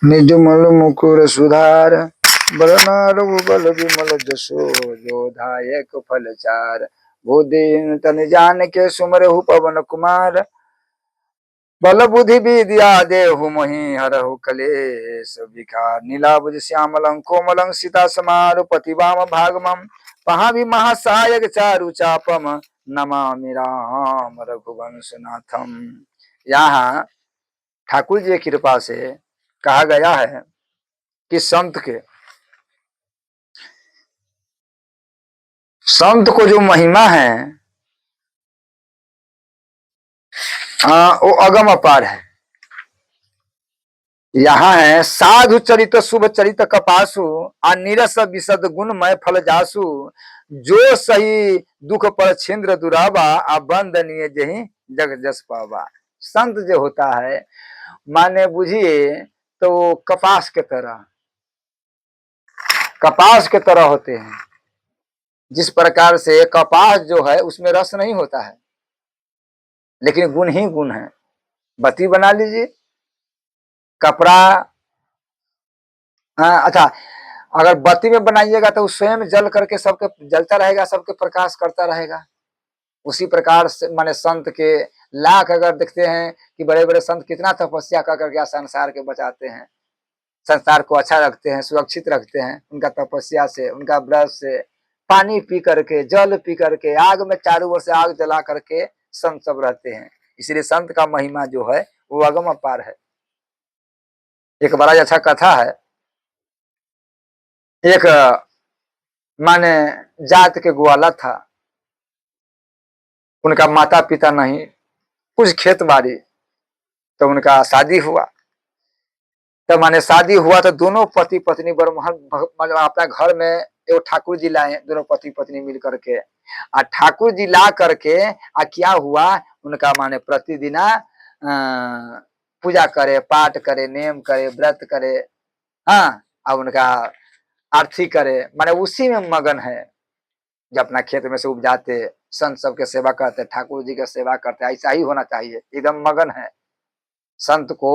निजमल मुकुर सुधार बरना रघुबल विमल जसो जोधायक फलचार। बुद्धिहीन तन जान के सुमरहु पवन कुमार। बल बुद्धि विद्या देहु मोहि हरहु कलेश विकार। नीलाब्ज श्यामलं कोमलं सीता समारूपति वाम भागमं। पहावी महासहायक चारु चापम नमामि राम रघुवंश नाथम। यहाँ ठाकुर जी की कृपा से कहा गया है कि संत को जो महिमा है वो अगम अपार है। यहाँ है साधु चरित शुभ चरित कपासु नीरस विशद गुणमय फल जासु। जो सही दुख पर छिंद्र दुरावा बंदनीय जही जग जस पावा। संत जो होता है माने बुझिए तो कपास के तरह होते हैं। जिस प्रकार से कपास जो है उसमें रस नहीं होता है लेकिन गुण ही गुण है। बत्ती बना लीजिए, कपड़ा अच्छा, अगर बत्ती में बनाइएगा तो स्वयं जल करके सबके जलता रहेगा, सबके प्रकाश करता रहेगा। उसी प्रकार से माने संत के लाख अगर देखते हैं कि बड़े बड़े संत कितना तपस्या कर करके संसार के बचाते हैं, संसार को अच्छा रखते हैं, सुरक्षित रखते हैं। उनका तपस्या से, उनका व्रत से, पानी पी करके, जल पी करके, आग में चारों ओर से आग जला करके संत सब रहते हैं। इसलिए संत का महिमा जो है वो अगम अपार है। एक बड़ा अच्छा कथा है। एक माने जात के ग्वाला था, उनका माता पिता नहीं, कुछ खेत बाड़ी। तो उनका शादी हुआ। तो माने शादी हुआ तो दोनों पति पत्नी मतलब अपना घर में एगो ठाकुर जी लाए, दोनों पति पत्नी मिल करके। ठाकुर जी ला करके क्या हुआ, उनका माने प्रतिदिन पूजा करे, पाठ करे, नेम करे, व्रत करे, हाँ, अब उनका आरती करे, माने उसी में मगन है। जब अपना खेत में से उपजाते, संत सबके सेवा करते, ठाकुर जी का सेवा करते। ऐसा ही होना चाहिए, एकदम मगन है। संत को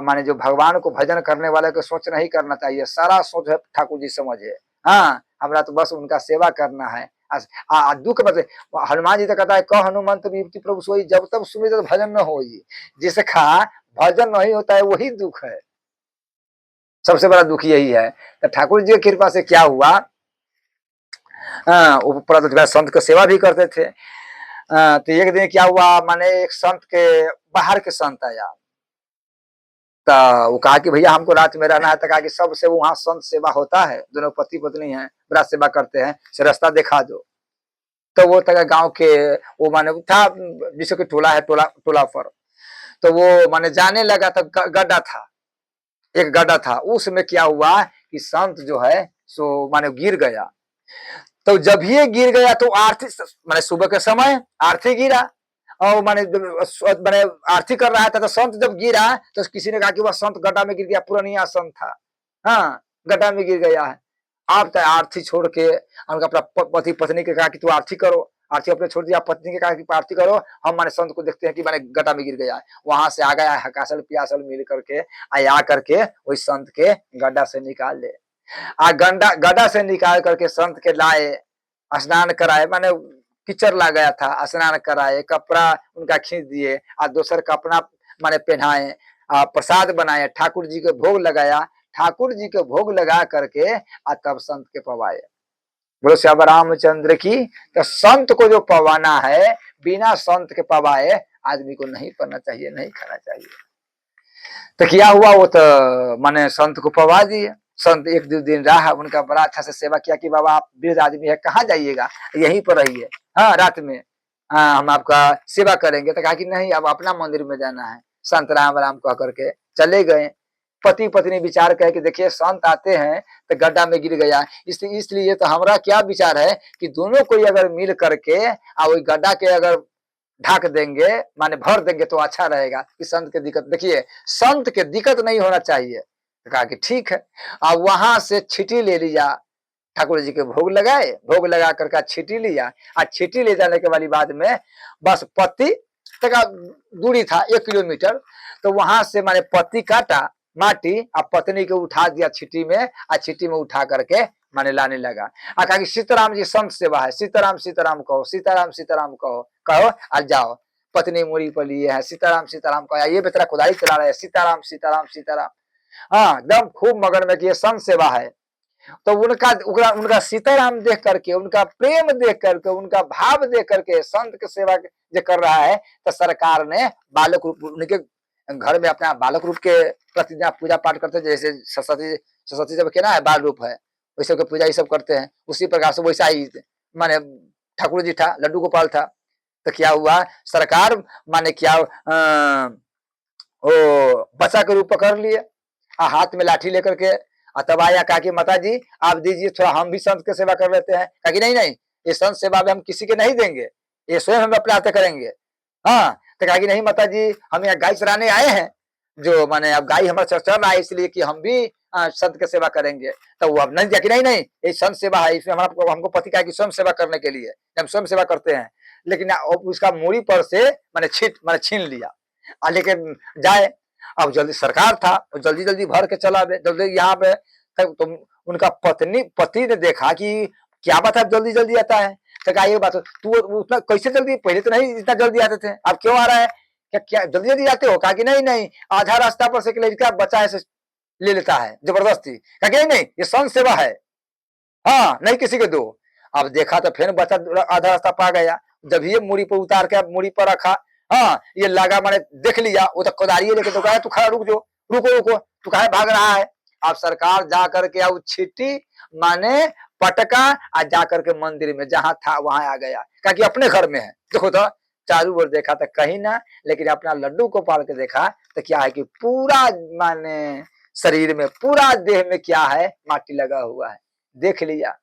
माने जो भगवान को भजन करने वाले को सोच नहीं करना चाहिए, सारा सोच है ठाकुर जी समझे। हाँ, हमरा तो बस उनका सेवा करना है। दुख बते हनुमान जी तो कहता है कह हनुमंत विपत्ति प्रभु सोई, जब तक सुने तो भजन न हो। जिसका भजन नहीं होता है वही दुख है, सबसे बड़ा दुख यही है। तो ठाकुर जी की कृपा से क्या हुआ, वो संत की सेवा भी करते थे। तो एक दिन क्या हुआ, माने एक संत के बाहर के संत आया। तो वो कहा कि भैया हमको रात में रहना है। तो कहा कि सबसे वहां संत सेवा होता है, दोनों पति पत्नी हैं, बड़ा सेवा करते हैं, से रास्ता दिखा दो। तो वो तक गांव के वो माने था, जिसको कि टोला है, टोला पर। तो वो माने जाने लगा, तो गड्ढा था, एक गड्ढा था। उसमें क्या हुआ कि संत जो है सो माने गिर गया। तो जब ये गिर गया तो आरती माने सुबह के समय आरती गिरा, और माने आरती कर रहा था। तो संत जब गिरा तो किसी ने कहा कि वह संत गड्ढा में गिर गया, पुरानिया संत था, हाँ, गड्ढा में गिर गया है। आप तो आरती छोड़ के उनका अपना पति पत्नी के कहा कि तू आरती करो, आरती अपने छोड़ दिया, पत्नी के कहा कि आरती करो, हम माने संत को देखते हैं कि माने गड्ढा में गिर गया है। वहां से आ गया हकासल पियासल मिल करके आ करके वही संत के गड्ढा से निकाल ले। गड्ढा से निकाल करके संत के लाए, स्नान कराए, माने कीचड़ ला गया था, स्नान कराए, कपड़ा उनका खींच दिए, दोसर कपड़ा माने पहनाए, प्रसाद बनाए, ठाकुर जी के भोग लगाया। ठाकुर जी के भोग लगा करके तब संत के पवाए। बोलो श्याम रामचंद्र की। तो संत को जो पवाना है, बिना संत के पवाए आदमी को नहीं करना चाहिए, नहीं खाना चाहिए। तो क्या हुआ, वो तो माने संत को पवा दिए। संत एक दो दिन रहा, उनका बड़ा अच्छा से सेवा किया कि बाबा आप वृद्ध आदमी है, कहाँ जाइएगा, यहीं पर रहिए, हाँ, रात में हम आपका सेवा करेंगे। तो कहा कि नहीं, अब अपना मंदिर में जाना है। संत राम राम कह करके चले गए। पति पत्नी विचार कहे कि देखिए संत आते हैं तो गड्ढा में गिर गया, इसलिए तो हमारा क्या विचार है कि दोनों कोई अगर मिल करके वही गड्ढा के अगर ढक देंगे, माने भर देंगे तो अच्छा रहेगा कि संत के दिक्कत, देखिए संत के दिक्कत नहीं होना चाहिए। तो कहा कि ठीक है। अब वहां से छीटी ले लिया, ठाकुर जी के भोग लगाए, भोग लगा करके छीटी लिया। छीटी ले जाने के वाली बाद में बस पत्ती तक दूरी था 1 किलोमीटर। तो वहां से माने पत्ती काटा, माटी अब पत्नी को उठा दिया छिटी में, आ छिटी में उठा करके माने लाने लगा। आ कहा कि सीताराम जी संत सेवा है, सीताराम सीताराम कहो, सीताराम सीताराम कहो, कहो और जाओ। पत्नी मूड़ी पर लिए है, सीताराम सीताराम कहो, ये बेचारा खुदाई चला रहे हैं, सीताराम सीताराम सीताराम। हाँ, एकदम खूब मगन में कि ये संत सेवा है। तो उनका सीताराम देख करके, उनका प्रेम देख करके, उनका भाव देख करके, संत की सेवा जो कर रहा है, तो सरकार ने बालक रूप उनके घर में अपना बालक रूप के प्रतिज्ञा पूजा पाठ करते, जैसे सरस्वती सरस्वती जब के ना है बाल रूप है, वैसे के पूजा ये सब करते हैं। उसी प्रकार से वैसा ही माने ठाकुर जी था, लड्डू गोपाल था। तो क्या हुआ, सरकार माने क्या वो बच्चा के रूप पकड़ लिए, हाथ में लाठी लेकर के। तब आया कहा कि माता जी आप दीजिए, थोड़ा हम भी संत की सेवा कर लेते हैं। कहा कि नहीं नहीं, ये संत सेवा में हम किसी के नहीं देंगे, ये स्वयं हम अपने हाथ करेंगे। हाँ, तो कहा कि नहीं माता जी, हम यहाँ गाय चराने आए हैं, जो माने अब गाय हमारा चल रहा है, इसलिए कि हम भी संत की सेवा करेंगे। तो वो अब नहीं दिया कि नहीं नहीं, ये संत सेवा है, इसमें हमारा हमको पति कहा कि स्वयं सेवा करने के लिए हम स्वयं सेवा करते हैं। लेकिन उसका मूड़ी पर से मैंने छीन लिया, लेकिन जाए। अब जल्दी सरकार था, जल्दी जल्दी भर के चला जल्दी यहाँ पे। तो उनका पति ने देखा कि क्या बात है जल्दी जल्दी आता है। तो कहा ये बात, तू उतना कैसे जल्दी, पहले तो नहीं इतना जल्दी आते थे, अब क्यों आ रहा है, क्या क्या जल्दी जल्दी आते हो। कहा कि नहीं नहीं, आधा रास्ता पर से लड़का बच्चा ऐसे ले लेता है जबरदस्ती। कहा कि नहीं नहीं, ये संत सेवा है, हाँ नहीं किसी के दो। अब देखा तो फिर बच्चा आधा रास्ता पा गया। जब ये मूड़ी पर उतार के मूड़ी पर रखा, हाँ ये लगा, मैंने देख लिया, वो तो कोदारी लेके तो कहा तू खड़ा रुक जो, रुको रुको, तू कहा भाग रहा है। अब सरकार जा करके अब छिटी माने पटका, आ जा करके मंदिर में जहां था वहां आ गया, कहा कि अपने घर में है। देखो तो चारू ओर देखा तो कहीं ना, लेकिन अपना लड्डू को पाल के देखा तो क्या है कि पूरा माने शरीर में, पूरा देह में क्या है, माटी लगा हुआ है। देख लिया,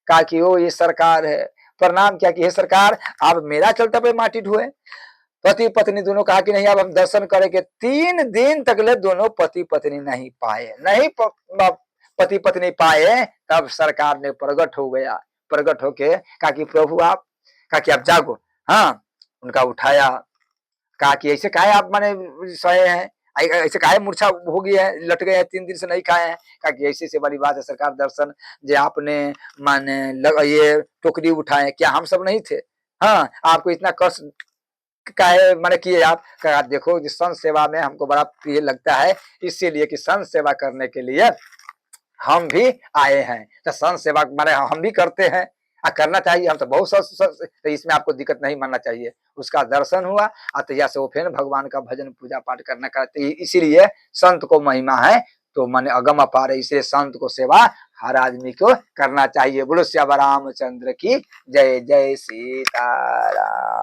कहा कि ओ ये सरकार है, प्रणाम किया कि हे सरकार आप मेरा चलता पे माटी ढोए। पति पत्नी दोनों कहा कि नहीं अब हम दर्शन करेंगे। 3 दिन तक ले दोनों पति पत्नी नहीं पाए, नहीं पति पत्नी पाए। तब सरकार ने प्रकट हो गया, प्रकट होके कहा कि प्रभु आप, कहा कि आप जागो। हाँ, उनका उठाया, कहा कि ऐसे काहे आप माने सोए हैं, ऐसे काहे मूर्छा हो गई है, लट गए हैं, 3 दिन से नहीं खाए हैं। कहा कि ऐसी से बड़ी बात है सरकार, दर्शन जो आपने माने ये टोकरी उठाए, क्या हम सब नहीं थे। हाँ, आपको इतना कष्ट काहे माने किए आप। कहा देखो जिस संत सेवा में हमको बड़ा प्रिय लगता है, इसीलिए कि संत सेवा करने के लिए हम भी आए हैं। तो संत सेवा माने हम भी करते हैं, करना चाहिए, हम तो बहुत तो इसमें आपको दिक्कत नहीं मानना चाहिए। उसका दर्शन हुआ, तैया से वो फिर भगवान का भजन पूजा पाठ करना करते, इसीलिए संत को महिमा है, तो माने अगम अपार है। इसलिए संत को सेवा हर आदमी को करना चाहिए। बोलो श्याम रामचंद्र की जय, जय सीताराम।